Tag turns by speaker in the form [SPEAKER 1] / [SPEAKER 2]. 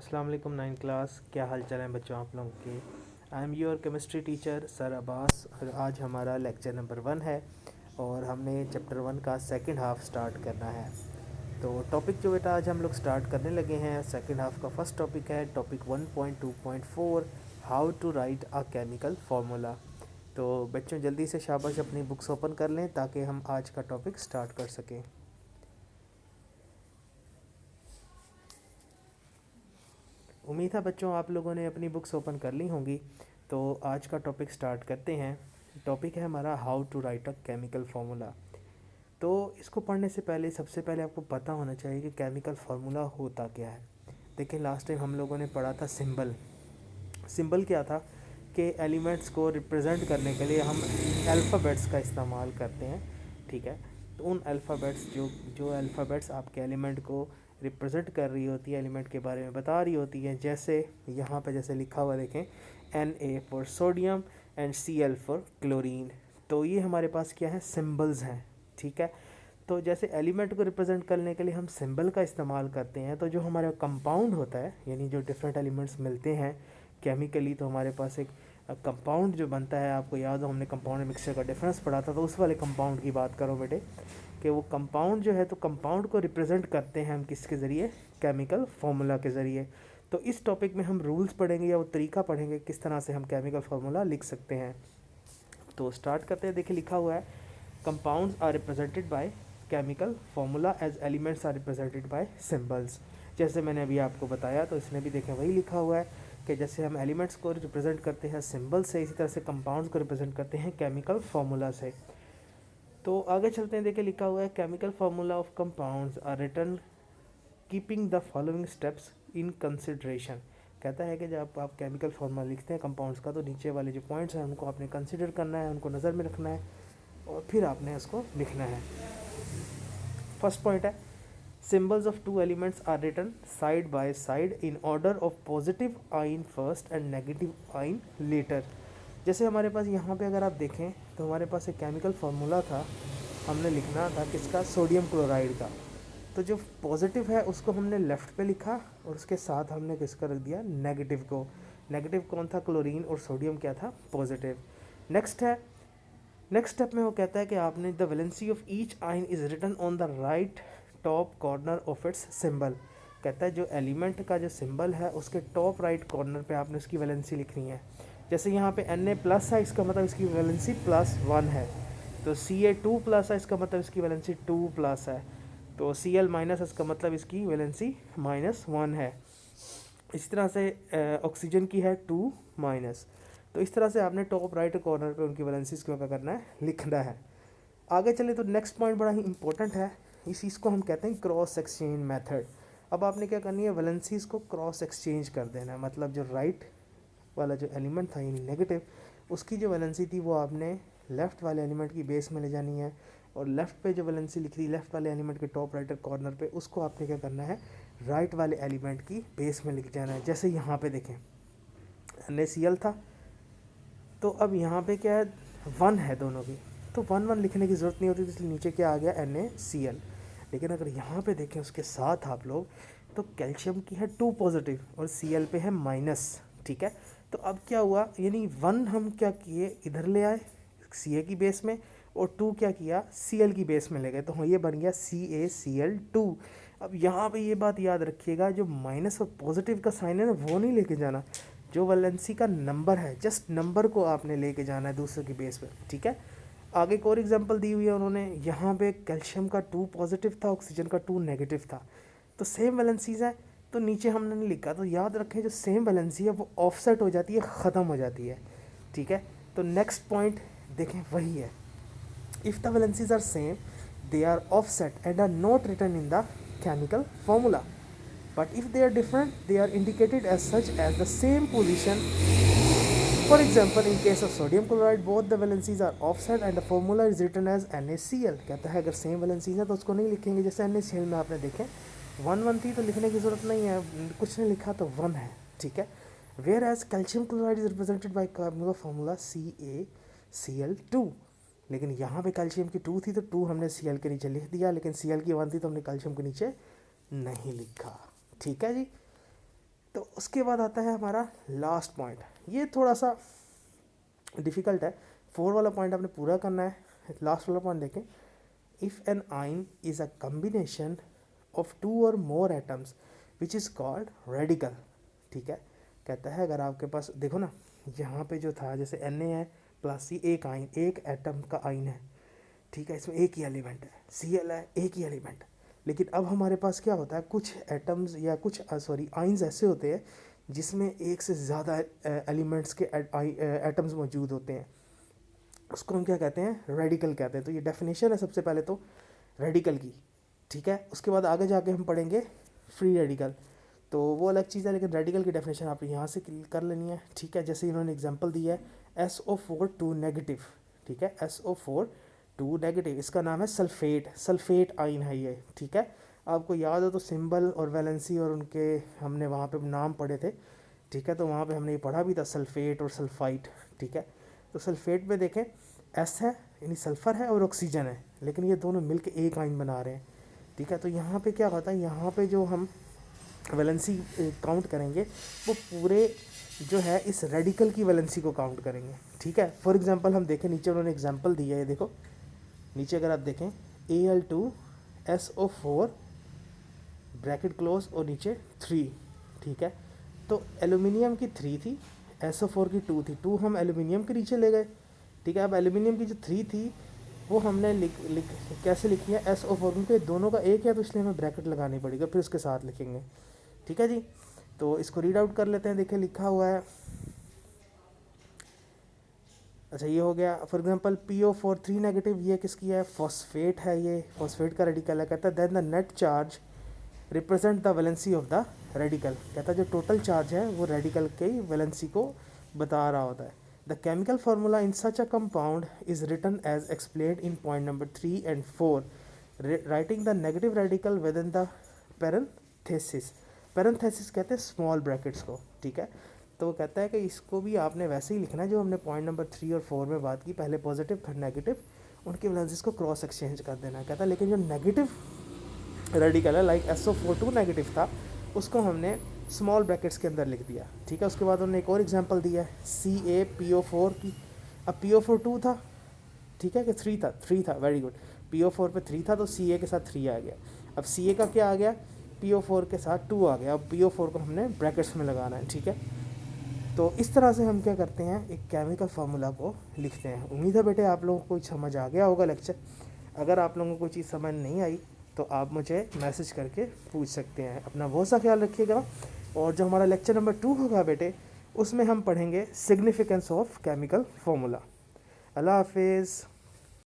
[SPEAKER 1] अस्सलाम वालेकुम 9 क्लास। क्या हाल चाल है बच्चों आप लोगों के। I am your chemistry teacher sir Abbas. और आज हमारा लेक्चर नंबर 1 है और हमने चैप्टर 1 का सेकंड हाफ स्टार्ट करना है। तो टॉपिक जो बेटा आज हम लोग स्टार्ट करने लगे हैं, सेकंड हाफ का फर्स्ट टॉपिक है topic 1.2.4 how to write a chemical formula. तो बच्चों जल्दी से शाबाश अपनी बुक्स ओपन कर लें ताकि हम आज का टॉपिक स्टार्ट कर सकें। उम्मीद है बच्चों आप लोगों ने अपनी बुक्स ओपन कर ली होंगी। तो आज का टॉपिक स्टार्ट करते हैं। टॉपिक है हमारा how to write a chemical formula. तो इसको पढ़ने से पहले सबसे पहले आपको पता होना चाहिए कि केमिकल फार्मूला होता क्या है। देखिए लास्ट टाइम हम लोगों ने पढ़ा था सिंबल। सिंबल क्या था कि एलिमेंट्स को रिप्रेजेंट करने के लिए हम अल्फ़ाबेट्स का इस्तेमाल करते हैं। ठीक है, तो उन अल्फ़ाबेट्स जो जो अल्फ़ाबेट्स आपके एलिमेंट को रिप्रेजेंट कर रही होती है, एलिमेंट के बारे में बता रही होती है, जैसे यहाँ पे जैसे लिखा हुआ देखें Na for sodium and Cl for chlorine. तो ये हमारे पास क्या है, सिंबल्स हैं। ठीक है, तो जैसे एलिमेंट को रिप्रेजेंट करने के लिए हम सिंबल का इस्तेमाल करते हैं, तो जो हमारा कंपाउंड होता है यानी जो डिफरेंट एलिमेंट्स मिलते हैं केमिकली, तो हमारे पास एक कंपाउंड जो बनता है। आपको याद हो हमने कंपाउंड मिक्सचर का डिफरेंस पढ़ा था, तो उस वाले कंपाउंड की बात करो बेटे कि वो कंपाउंड जो है, तो कंपाउंड को रिप्रेजेंट करते हैं हम किसके ज़रिए, केमिकल फार्मूला के ज़रिए। तो इस टॉपिक में हम रूल्स पढ़ेंगे या वो तरीका पढ़ेंगे किस तरह से हम केमिकल फार्मूला लिख सकते हैं। तो स्टार्ट करते हैं। देखिए लिखा हुआ है compounds are represented by chemical formula as elements are represented by symbols. जैसे मैंने अभी आपको बताया, तो इसमें भी देखें वही लिखा हुआ है कि जैसे हम एलिमेंट्स को रिप्रेजेंट करते हैं सिंबल से, इसी तरह से कंपाउंड्स को रिप्रेजेंट करते हैं केमिकल फार्मूला से। तो आगे चलते हैं। देखिए लिखा हुआ है chemical formula of compounds are written keeping the following steps in consideration. कहता है कि जब आप केमिकल फार्मूला लिखते हैं कंपाउंड्स का, तो नीचे वाले जो पॉइंट्स हैं उनको आपने कंसिडर करना है, उनको नज़र में रखना है और फिर आपने उसको लिखना है। फर्स्ट पॉइंट है symbols of two elements are written side by side in order of positive ion first and negative ion later. जैसे हमारे पास यहाँ पे अगर आप देखें तो हमारे पास एक केमिकल फार्मूला था, हमने लिखना था किसका, सोडियम क्लोराइड का। तो जो पॉजिटिव है उसको हमने लेफ़्ट पे लिखा और उसके साथ हमने किसका रख दिया, नेगेटिव को। नेगेटिव कौन था, क्लोरीन, और सोडियम क्या था, पॉजिटिव। नेक्स्ट स्टेप में वो कहता है कि आपने the valency of each ion is written on the right top corner of its symbol. कहता है जो एलिमेंट का जो सिंबल है उसके टॉप राइट कॉर्नर पे आपने उसकी वैलेंसी लिखनी है। जैसे यहाँ पे Na प्लस है, इसका मतलब इसकी वैलेंसी +1 है। तो Ca2 प्लस है, इसका मतलब इसकी वैलेंसी 2 प्लस है। तो Cl माइनस है, इसका मतलब इसकी वैलेंसी -1 है। इस तरह से ऑक्सीजन की है 2 माइनस। तो इस तरह से आपने टॉप राइट कॉर्नर पे उनकी वैलेंसीज को क्या करना है, लिखना है। आगे चले तो नेक्स्ट पॉइंट बड़ा ही इंपॉर्टेंट है, इस चीज़ को हम कहते हैं क्रॉस एक्सचेंज मेथड। अब आपने क्या करनी है, वैलेंसीज को क्रॉस एक्सचेंज कर देना है। मतलब जो राइट वाला जो एलिमेंट था यानी नेगेटिव, उसकी जो वैलेंसी थी वो आपने लेफ़्ट वाले एलिमेंट की बेस में ले जानी है, और लेफ़्ट पे जो वैलेंसी लिखी थी लेफ़्ट वाले एलिमेंट के टॉप राइट कॉर्नर पे, उसको आपने क्या करना है, राइट वाले एलिमेंट की बेस में लिख जाना है। जैसे यहाँ पे देखें NaCl था, तो अब यहाँ पे क्या है, 1 है दोनों की, तो 1 1 लिखने की ज़रूरत नहीं होती, इसलिए नीचे क्या आ गया, NaCl। लेकिन अगर यहाँ पे देखें उसके साथ आप लोग, तो कैल्शियम की है 2 पॉजिटिव और Cl पे है माइनस। ठीक है, तो अब क्या हुआ, यानी 1 हम क्या किए, इधर ले आए Ca की बेस में, और 2 क्या किया, Cl की बेस में ले गए, तो हाँ ये बन गया CaCl2। अब यहाँ पे ये बात याद रखिएगा, जो माइनस और पॉजिटिव का साइन है ना, वो नहीं लेके जाना। जो वैलेंसी का नंबर है, जस्ट नंबर को आपने लेके जाना है दूसरे की बेस पे। ठीक है, आगे एक और एग्जांपल दी हुई है उन्होंने, यहाँ पे कैल्शियम का 2 पॉजिटिव था, ऑक्सीजन का 2 नेगेटिव था, तो सेम वैलेंसीज है, तो नीचे हमने नहीं लिखा। तो याद रखें जो सेम वैलेंसी है वो ऑफसेट हो जाती है, ख़त्म हो जाती है। ठीक है, तो नेक्स्ट पॉइंट देखें वही है, if the valencies are same they are offset and are not written in the chemical formula, but if they are different they are indicated as such as the same position. For example, in case of sodium chloride both the valencies are offset and the formula is written as NaCl। कहता है अगर same valencies है तो उसको नहीं लिखेंगे। जैसे NaCl में आपने देखें 1 1 थी तो लिखने की ज़रूरत नहीं है, कुछ नहीं लिखा तो 1 है। ठीक है, whereas calcium chloride is represented by chemical formula CaCl2। लेकिन यहाँ पे कैल्शियम की 2 थी तो 2 हमने Cl के नीचे लिख दिया, लेकिन Cl की 1 थी तो हमने कैल्शियम के नीचे नहीं लिखा। ठीक है जी, तो उसके बाद आता है हमारा लास्ट पॉइंट, ये थोड़ा सा डिफ़िकल्ट है, 4 वाला पॉइंट आपने पूरा करना है। लास्ट वाला पॉइंट देखें, इफ़ एन आइन इज़ अ कम्बिनेशन ऑफ 2 और मोर atoms which is called radical. ठीक है, कहता है अगर आपके पास देखो ना, यहाँ पे जो था जैसे Na है प्लस सी, एक आइन, एक एटम का आइन है, ठीक है, इसमें एक ही एलिमेंट है, Cl है एक ही एलिमेंट। लेकिन अब हमारे पास क्या होता है, कुछ एटम्स या कुछ आइंस ऐसे होते हैं जिसमें एक से ज़्यादा एलिमेंट्स के एटम्स मौजूद होते हैं, उसको हम क्या कहते हैं, रेडिकल कहते हैं। तो ये डेफिनेशन है सबसे पहले तो रेडिकल की। ठीक है, उसके बाद आगे जाके हम पढ़ेंगे फ्री रेडिकल, तो वो अलग चीज़ है, लेकिन रेडिकल की डेफिनेशन आप यहाँ से कर लेनी है। ठीक है, जैसे इन्होंने एग्जांपल दिया है SO4 2 नेगेटिव। ठीक है, SO4 2 नेगेटिव, इसका नाम है सल्फेट, सल्फेट आइन है ये। ठीक है, आपको याद हो तो सिंबल और वैलेंसी और उनके हमने वहाँ पे नाम पढ़े थे। ठीक है, तो वहाँ पे हमने ये पढ़ा भी था सल्फेट और सल्फाइट। ठीक है, तो सल्फेट में देखें S है यानी सल्फ़र है और ऑक्सीजन है, लेकिन ये दोनों मिलके एक आइन बना रहे हैं। ठीक है, तो यहाँ पे क्या होता है, यहाँ पे जो हम वैलेंसी काउंट करेंगे वो पूरे जो है इस रेडिकल की वैलेंसी को काउंट करेंगे। ठीक है, फॉर एग्जांपल हम देखें, नीचे उन्होंने एग्जांपल दिया है, देखो नीचे अगर आप देखें Al2SO4 ब्रैकेट क्लोज और नीचे 3। ठीक है, तो एल्यूमिनियम की 3 थी, SO4 की 2 थी, 2 हम एल्यूमिनियम के नीचे ले गए। ठीक है, अब एल्यूमिनियम की जो 3 थी वो हमने कैसे लिखी है, SO4, क्योंकि दोनों का एक है तो इसलिए हमें ब्रैकेट लगानी पड़ेगी, फिर उसके साथ लिखेंगे। ठीक है जी, तो इसको रीड आउट कर लेते हैं। देखिए लिखा हुआ है, अच्छा ये हो गया। फॉर एग्जांपल PO4 3 नेगेटिव, ये किसकी है, फॉस्फेट है, ये फॉस्फेट का रेडिकल है। कहता है then the net charge represent the valency of the radical, कहता है जो टोटल चार्ज है वो रेडिकल के वैलेंसी को बता रहा होता है। The chemical formula in such a compound is written as explained in point number 3 and 4, writing the negative radical within the parenthesis. Parenthesis कहते हैं स्मॉल ब्रैकेट्स को। ठीक है, तो वो कहता है कि इसको भी आपने वैसे ही लिखना है जो हमने पॉइंट नंबर 3 और 4 में बात की, पहले पॉजिटिव फिर नेगेटिव, उनके वैलेंसीज को क्रॉस एक्सचेंज कर देना है। कहता है लेकिन जो नेगेटिव रेडिकल है लाइक SO4 2 नेगेटिव था, उसको हमने स्मॉल ब्रैकेट्स के अंदर लिख दिया। ठीक है, उसके बाद उन्होंने एक और एग्जांपल दिया है CaPO4 की। अब PO4 2 था, ठीक है, कि 3 था, वेरी गुड, PO4 पे 3 था तो Ca के साथ 3 आ गया। अब Ca का क्या आ गया, PO4 के साथ 2 आ गया। अब PO4 को हमने ब्रैकेट्स में लगाना है। ठीक है, तो इस तरह से हम क्या करते हैं, एक केमिकल फार्मूला को लिखते हैं। उम्मीद है बेटे आप लोगों को कुछ समझ आ गया होगा लेक्चर। अगर आप लोगों को कोई चीज़ समझ नहीं आई तो आप मुझे मैसेज करके पूछ सकते हैं। अपना बहुत सा ख्याल रखिएगा, और जो हमारा लेक्चर नंबर 2 होगा बेटे, उसमें हम पढ़ेंगे सिग्निफिकेंस ऑफ केमिकल फार्मूला। अल्लाह हाफिज़।